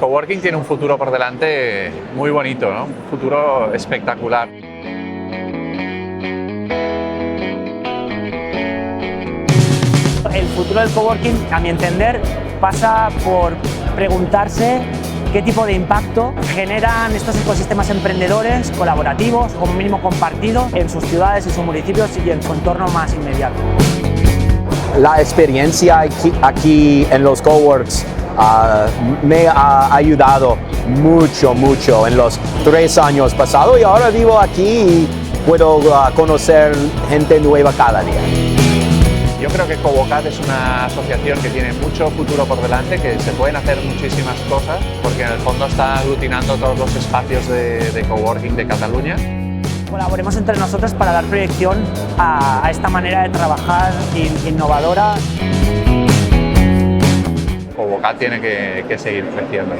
coworking tiene un futuro por delante muy bonito, ¿no? Un futuro espectacular. El futuro del coworking, a mi entender, pasa por preguntarse qué tipo de impacto generan estos ecosistemas emprendedores, colaborativos, como mínimo compartidos, en sus ciudades y sus municipios y en su entorno más inmediato. La experiencia aquí en los coworks me ha ayudado mucho en los 3 años pasados, y ahora vivo aquí y puedo conocer gente nueva cada día. Yo creo que Covocat es una asociación que tiene mucho futuro por delante, que se pueden hacer muchísimas cosas, porque en el fondo está aglutinando todos los espacios de coworking de Cataluña. Colaboremos entre nosotros para dar proyección a esta manera de trabajar innovadora. Covocat tiene que seguir creciendo.